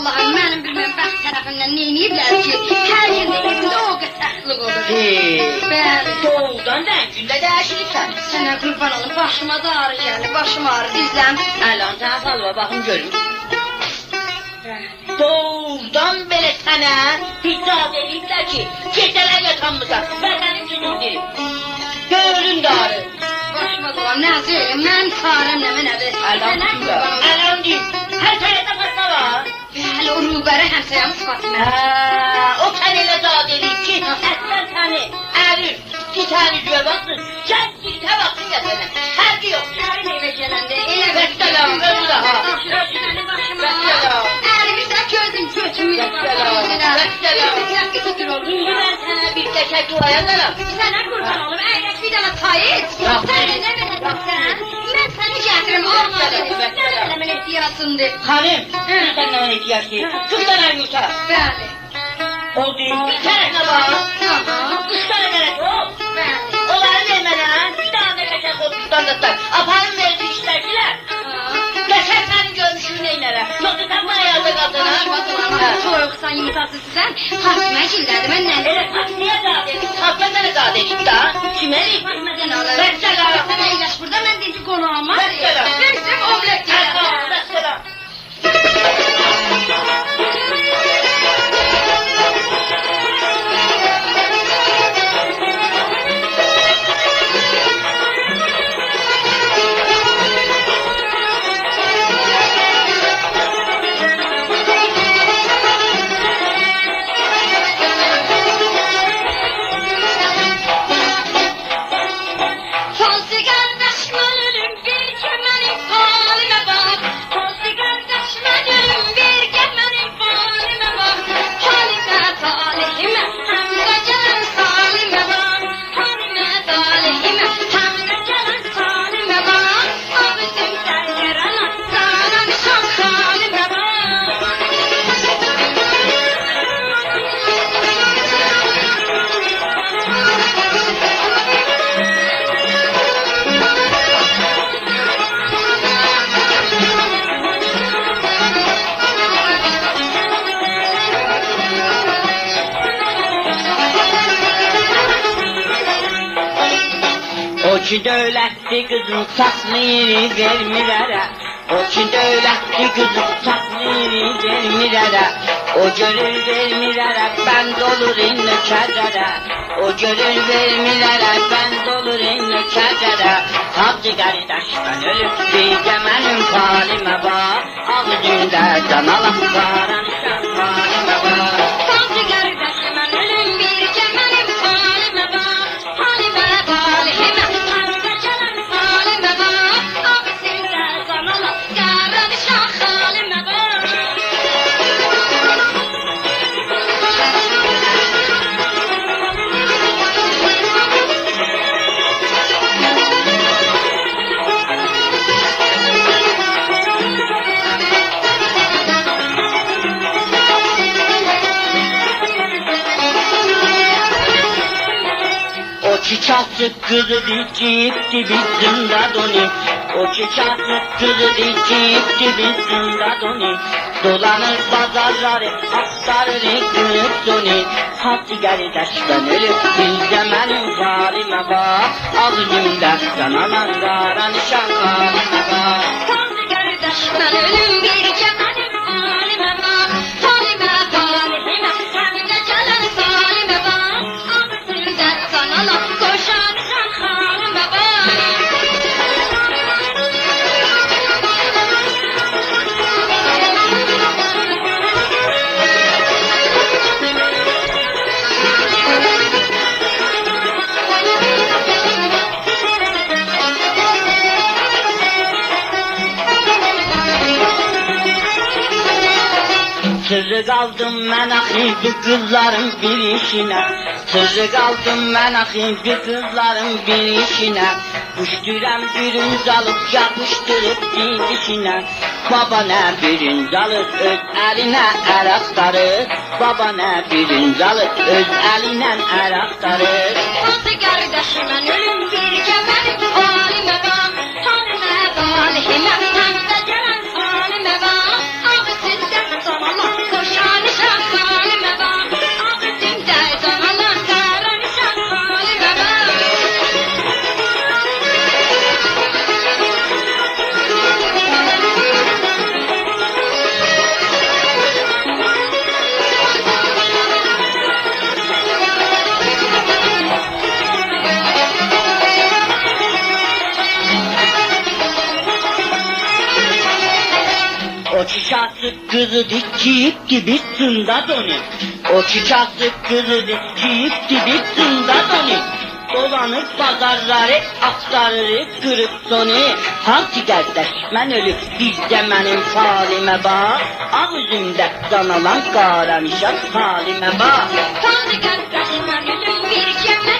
Allah'ım benim bilmem baş tarafından neyniyibler ki her yerinde evinde o qıtaqlıq olur. Bəli. Doğudan da gündə dəyişirsən. Sənə qurban olum, başıma da ağrı gəlir, başım ağrı, dizləm. Əlan sənə salva baxım görüm. Doğudan belə sənə hicab ediblər ki, gecələr yatanmısan, bəzənim günündür. Göğrün darı. Başıma dolam, nə söyləyim, mən çarəm nədir? Əlan deyim, hər tərədə fatma var. Bəli, o rübərə həmsəyəmiz Fatma. O sən elə zad edib ki, əslən səni ərir, bir tane güvə baxsın, gəl gitə baxsın gəsənə, fərqi yox. Ərim evə gələndə, elə Vəssəlam, özü də ha. Vəssəlam. Ərimizdə gözüm köçmür. Vəssəlam. İndi mən sənə bir qəşək duayadaram. Sənə qurban olum, əyrək bir dənə çay iç. Sən nə verəcəksən? Mən səni gətirim, olmadı. Sən eləmən ehtiyacındır. Xanım, sən nə mən ehtiyac deyil, kız dənə yurta. Bəli. O deyil, bir tərəfə var. Üç tane mələk o. Bəli. Onları vermələn, bir tane qəşək qozluqdan da say. Aparın verdi işlərkilər. Qəşək sənin görmüşünü neynərə. Yoxsa sən bu ayazda qaldın, ha? Soyuqsan, yumurtasızsan, Fatma gildədir, mən nə? Elə Fatmaya zad edib, Fatma sənə zad edib da. Kim eləyib? Fatma sən alır. Vəssəlam. Sən əyləş burada, mən deyəcək qonağım var. Vəssəlam. Versin omlet deyəm. Vəssəlam. O ki dövlətli qızın saxlayır vermir ərə. O ki dövlətli qızın saxlayır vermir ərə. O görür vermir ərə, bənd olur nökərlərə. O görür vermir ərə, bənd olur nökərlərə. Hacı qardaşdan ölüb bircə mənim falimə bax. Ağzında can alaq qaranışan falimə bax. Hacı qardaşdan ölüb bircə mənim falimə bax. Falimə falimə. Çiçakçık kızı dikipti bizim dadoni. O çiçakçık kızı dikipti bizim dadoni. Dolanır pazarları, aktarır ekmek soni. Hacı qardaşdan ölüb bizdə mənim falimə bax. Ağzımda qananan qaranışan falimə bax. Hacı qardaşdan ölüb bircə mənim falimə bax. Falimə falimə, səndə gələn falimə bax. Ağzımda qananan qoşanışan falimə bax. Sırrı qaldım mən axı bu qızların bir işinə. Sırrı qaldım mən axı bu qızların bir işinə. Düşdürəm bürünc alıb yapışdırıb dişinə. Baba nə bürünc alıb öz əlinə ər axtarır. Baba nə bürünc alıb öz əlinə ər axtarır. Hacı qardaşımın ölüm bircə mənim falimə bax. Falimə falimə, səndə gələn falimə bax. Ağzında qananan kızı dikiyip bitsin doni. O çiçeklik kızı dikiyip bitsin doni. Dolanıp pazarları aktarır kırık soni. Hangi gerçekmen ölü bizde benim halime bak. Ağzımda kanalan kara nişan halime bak. Tanrı kardeşime gülüm bir kere